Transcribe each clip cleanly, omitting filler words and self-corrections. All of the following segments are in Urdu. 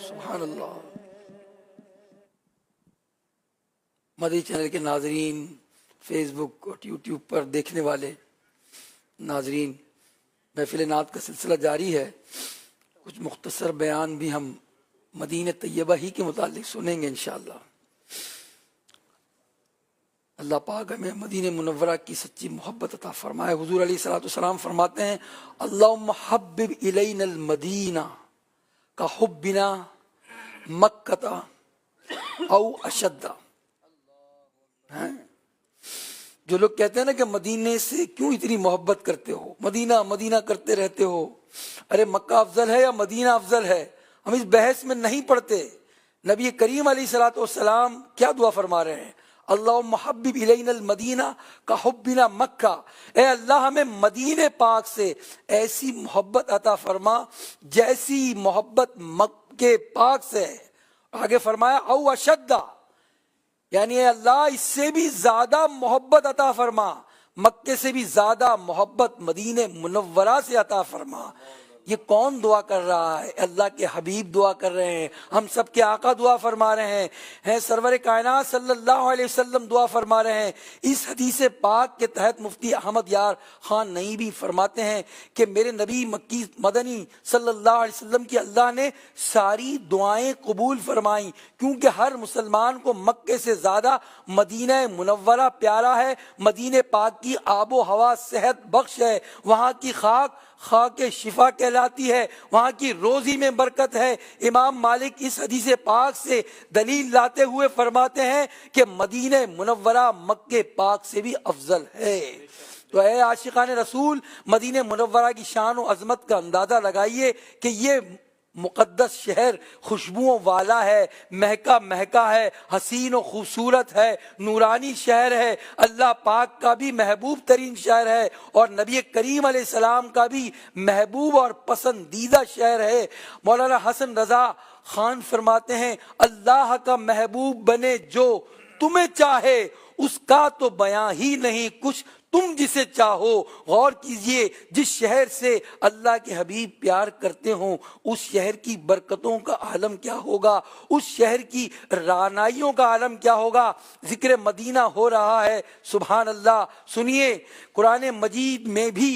سبحان اللہ۔ مدنی چینل کے ناظرین، فیس بک اور یوٹیوب پر دیکھنے والے ناظرین، محفل نعت کا سلسلہ جاری ہے۔ کچھ مختصر بیان بھی ہم مدینہ طیبہ ہی کے متعلق سنیں گے انشاءاللہ۔ اللہ پاک ہمیں مدینہ منورہ کی سچی محبت عطا فرمائے۔ حضور علیہ الصلوۃ والسلام فرماتے ہیں اللہم حبب الینا المدینہ کا حبنا مکہ او اشد۔ جو لوگ کہتے ہیں نا کہ مدینے سے کیوں اتنی محبت کرتے ہو، مدینہ مدینہ کرتے رہتے ہو، ارے مکہ افضل ہے یا مدینہ افضل ہے، ہم اس بحث میں نہیں پڑتے۔ نبی کریم علیہ الصلوۃ والسلام کیا دعا فرما رہے ہیں؟ اللہم حبب الینا المدینہ کا حبنا مکہ، اے اللہ ہمیں مدینہ پاک سے ایسی محبت عطا فرما جیسی محبت مکہ پاک سے ہے۔ آگے فرمایا او اشد، یعنی اے اللہ اس سے بھی زیادہ محبت عطا فرما، مکے سے بھی زیادہ محبت مدینہ منورہ سے عطا فرما۔ یہ کون دعا کر رہا ہے؟ اللہ کے حبیب دعا کر رہے ہیں، ہم سب کے آقا دعا فرما رہے ہیں، سرور کائنات صلی اللہ علیہ وسلم دعا فرما رہے ہیں۔ اس حدیث پاک کے تحت مفتی احمد یار خان نئی بھی فرماتے ہیں کہ میرے نبی مکی مدنی صلی اللہ علیہ وسلم کی اللہ نے ساری دعائیں قبول فرمائیں، کیونکہ ہر مسلمان کو مکے سے زیادہ مدینہ منورہ پیارا ہے۔ مدینہ پاک کی آب و ہوا صحت بخش ہے، وہاں کی خاک شفا کہلاتی ہے، وہاں کی روزی میں برکت ہے۔ امام مالک اس حدیث پاک سے دلیل لاتے ہوئے فرماتے ہیں کہ مدینہ منورہ مکہ پاک سے بھی افضل ہے۔ تو اے عاشقان رسول، مدینہ منورہ کی شان و عظمت کا اندازہ لگائیے کہ یہ مقدس شہر خوشبوؤں والا ہے، مہکا مہکا ہے، حسین و خوبصورت ہے، نورانی شہر ہے، اللہ پاک کا بھی محبوب ترین شہر ہے، اور نبی کریم علیہ السلام کا بھی محبوب اور پسندیدہ شہر ہے۔ مولانا حسن رضا خان فرماتے ہیں اللہ کا محبوب بنے جو تمہیں چاہے، اس کا تو بیان ہی نہیں کچھ تم جسے چاہو۔ غور کیجئے، جس شہر سے اللہ کے حبیب پیار کرتے ہوں اس شہر کی برکتوں کا عالم کیا ہوگا، اس شہر کی رعنائیوں کا عالم کیا ہوگا۔ ذکر مدینہ ہو رہا ہے، سبحان اللہ۔ سنیے، قرآن مجید میں بھی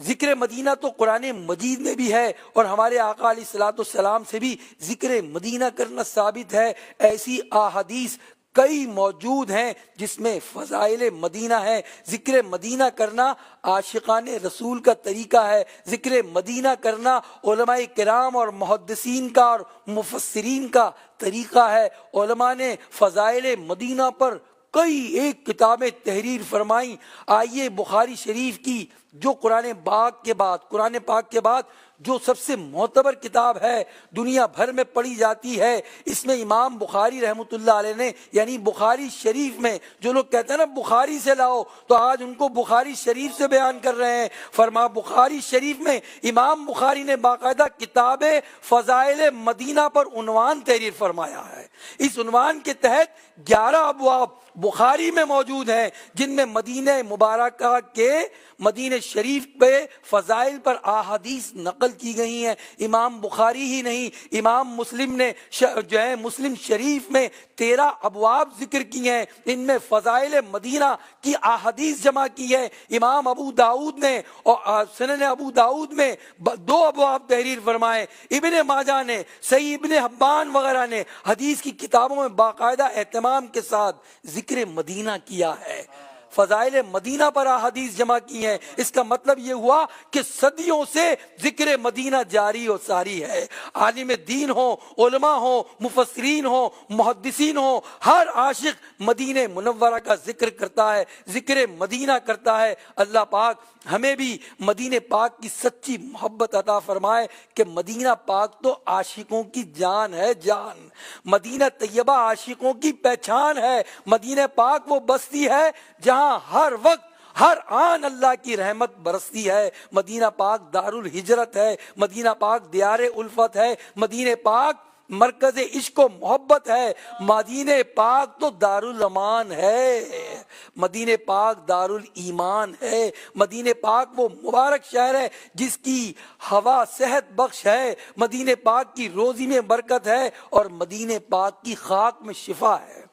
ذکر مدینہ تو قرآن مجید میں بھی ہے، اور ہمارے آقا علیہ الصلوۃ والسلام سے بھی ذکر مدینہ کرنا ثابت ہے۔ ایسی احادیث کئی موجود ہیں جس میں فضائل مدینہ ہے۔ ذکر مدینہ کرنا عاشقان رسول کا طریقہ ہے، ذکر مدینہ کرنا علماء کرام اور محدثین کا اور مفسرین کا طریقہ ہے۔ علماء نے فضائل مدینہ پر کئی ایک کتابیں تحریر فرمائیں۔ آئیے بخاری شریف کی جو قرآن پاک کے بعد جو سب سے معتبر کتاب ہے، دنیا بھر میں پڑھی جاتی ہے، اس میں امام بخاری رحمۃ اللہ علیہ نے، یعنی بخاری شریف میں، جو لوگ کہتے ہیں نا بخاری سے لاؤ، تو آج ان کو بخاری شریف سے بیان کر رہے ہیں۔ فرما بخاری شریف میں امام بخاری نے باقاعدہ کتاب فضائل مدینہ پر عنوان تحریر فرمایا ہے۔ اس عنوان کے تحت 11 ابواب بخاری میں موجود ہیں، جن میں مدینہ مبارکہ کے مدینہ شریف پہ فضائل پر احادیث نقل کی گئی ہیں۔ امام بخاری ہی نہیں، امام مسلم نے جو ہے مسلم شریف میں 13 ابواب ذکر کی ہیں، ان میں فضائل مدینہ کی احادیث جمع کی ہے۔ امام ابو داؤد نے اور سنن ابو داؤد میں 2 ابواب تحریر فرمائے۔ ابن ماجہ نے، صحیح ابن حبان وغیرہ نے حدیث کی کتابوں میں باقاعدہ اہتمام کے ساتھ ذکر مدینہ کیا ہے، فضائل مدینہ پر احادیث جمع کی ہیں۔ اس کا مطلب یہ ہوا کہ صدیوں سے ذکر مدینہ جاری و ساری ہے۔ عالم دین ہو، علماء ہو، مفسرین ہو، محدثین ہو، ہر عاشق مدینہ منورہ کا ذکر کرتا ہے، ذکر مدینہ کرتا ہے۔ اللہ پاک ہمیں بھی مدینہ پاک کی سچی محبت عطا فرمائے کہ مدینہ پاک تو عاشقوں کی جان ہے، جان۔ مدینہ طیبہ عاشقوں کی پہچان ہے۔ مدینہ پاک وہ بستی ہے جہاں ہر وقت ہر آن اللہ کی رحمت برستی ہے۔ مدینہ پاک دار الہجرت ہے، مدینہ پاک دیار الفت ہے، مدینہ پاک مرکز عشق و محبت ہے، مدینہ پاک تو دار الامان ہے۔ مدینہ پاک دار الایمان ہے، مدینہ پاک وہ مبارک شہر ہے جس کی ہوا صحت بخش ہے، مدینہ پاک کی روزی میں برکت ہے اور مدینہ پاک کی خاک میں شفا ہے۔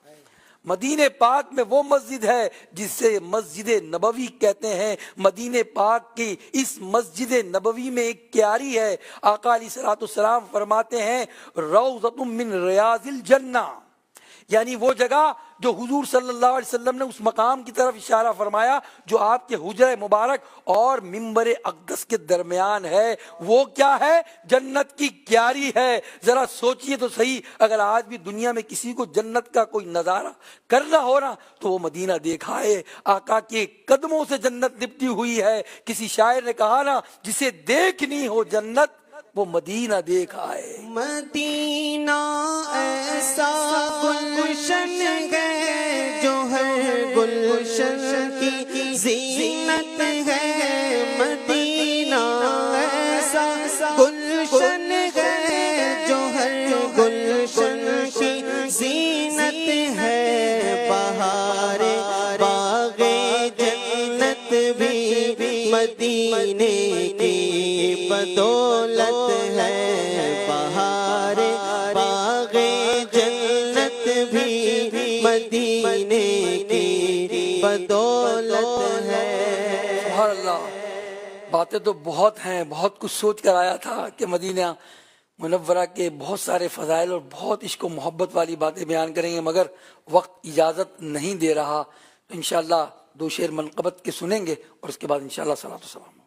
مدینہ پاک میں وہ مسجد ہے جس سے مسجد نبوی کہتے ہیں۔ مدینہ پاک کی اس مسجد نبوی میں ایک کیاری ہے، آقا علیہ الصلوۃ والسلام فرماتے ہیں روضۃ من ریاض الجنہ، یعنی وہ جگہ جو حضور صلی اللہ علیہ وسلم نے اس مقام کی طرف اشارہ فرمایا جو آپ کے حجرہ مبارک اور منبر اقدس کے درمیان ہے، وہ کیا ہے؟ جنت کی کیاری ہے۔ ذرا سوچئے تو صحیح، اگر آج بھی دنیا میں کسی کو جنت کا کوئی نظارہ کرنا ہو نا تو وہ مدینہ دیکھائے، آقا کے قدموں سے جنت لپٹی ہوئی ہے۔ کسی شاعر نے کہا نا جسے دیکھنی ہو جنت وہ مدینہ دیکھ آئے۔ مدینہ ایسا گلشن ہے جو ہر گلشن کی زینت ہے، مدینہ ایسا گلشن ہے جو ہر گلشن کی زینت ہے، بہار باغ جنت بھی مدینے کی بدولت ہے، بہار باغ جنت بھی مدینے کی بدولت ہے۔ سبحان اللہ، باتیں تو بہت ہیں، بہت کچھ سوچ کر آیا تھا کہ مدینہ منورہ کے بہت سارے فضائل اور بہت عشق و محبت والی باتیں بیان کریں گے، مگر وقت اجازت نہیں دے رہا۔ انشاءاللہ 2 شعر منقبت کے سنیں گے اور اس کے بعد انشاءاللہ صلاۃ و سلام۔